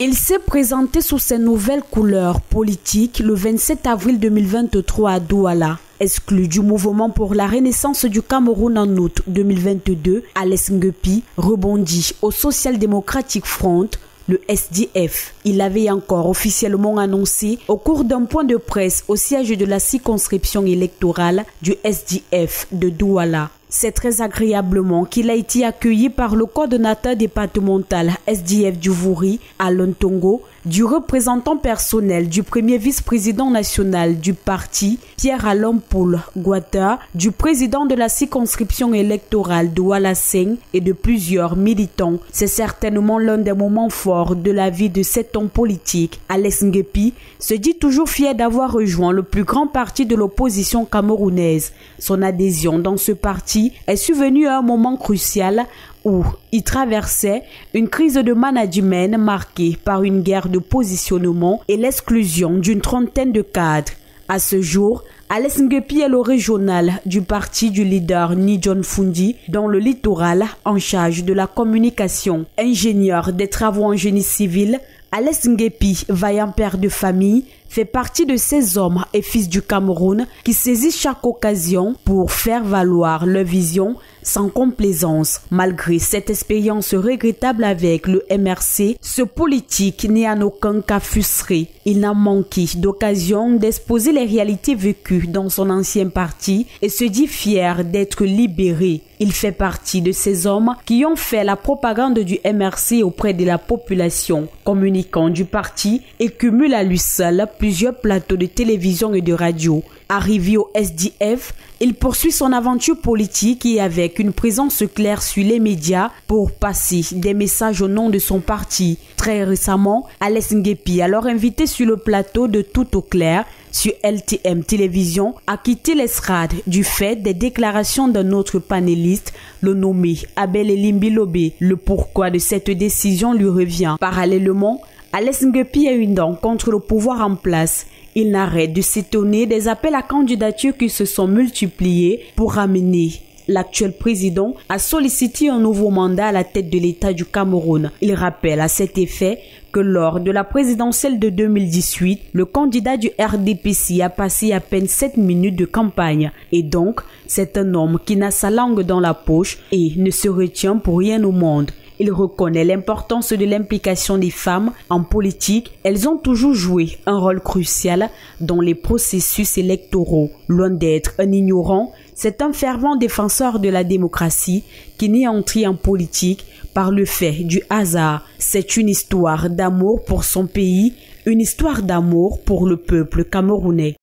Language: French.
Il s'est présenté sous ses nouvelles couleurs politiques le 27 avril 2023 à Douala. Exclu du mouvement pour la renaissance du Cameroun en août 2022, Ales Nguepi rebondit au Social Democratic Front, le SDF. Il l'avait encore officiellement annoncé au cours d'un point de presse au siège de la circonscription électorale du SDF de Douala. C'est très agréablement qu'il a été accueilli par le coordonnateur départemental SDF du Vouri, Alain Tongo, du représentant personnel du premier vice-président national du parti, Pierre-Alain Paul Guatta, du président de la circonscription électorale de Douala-Seigne et de plusieurs militants. C'est certainement l'un des moments forts de la vie de cet homme politique. Ales Nguepi se dit toujours fier d'avoir rejoint le plus grand parti de l'opposition camerounaise. Son adhésion dans ce parti est survenue à un moment crucial où il traversait une crise de management marquée par une guerre de positionnement et l'exclusion d'une trentaine de cadres. À ce jour, Ales Nguepi est le régional du parti du leader Nidjon Fundi dans le littoral en charge de la communication. Ingénieur des travaux en génie civil, Ales Nguepi, vaillant père de famille, fait partie de ces hommes et fils du Cameroun qui saisissent chaque occasion pour faire valoir leur vision sans complaisance. Malgré cette expérience regrettable avec le MRC, ce politique n'est en aucun cas frustré. Il n'a manqué d'occasion d'exposer les réalités vécues dans son ancien parti et se dit fier d'être libéré. Il fait partie de ces hommes qui ont fait la propagande du MRC auprès de la population. Communicant du parti et cumule à lui seul plusieurs plateaux de télévision et de radio. Arrivé au SDF, il poursuit son aventure politique et avec une présence claire sur les médias pour passer des messages au nom de son parti. Très récemment, Ales Nguepi, alors invité sur le plateau de Tout au clair sur LTM Télévision, a quitté l'estrade du fait des déclarations d'un autre panéliste, le nommé Abel Elimbilobé. Le pourquoi de cette décision lui revient. Parallèlement, Ales Nguepi a une dent contre le pouvoir en place. Il n'arrête de s'étonner des appels à candidature qui se sont multipliés pour amener l'actuel président à solliciter un nouveau mandat à la tête de l'État du Cameroun. Il rappelle à cet effet que lors de la présidentielle de 2018, le candidat du RDPC a passé à peine 7 minutes de campagne. Et donc, c'est un homme qui n'a sa langue dans la poche et ne se retient pour rien au monde. Il reconnaît l'importance de l'implication des femmes en politique. Elles ont toujours joué un rôle crucial dans les processus électoraux. Loin d'être un ignorant, c'est un fervent défenseur de la démocratie qui n'est entré en politique par le fait du hasard. C'est une histoire d'amour pour son pays, une histoire d'amour pour le peuple camerounais.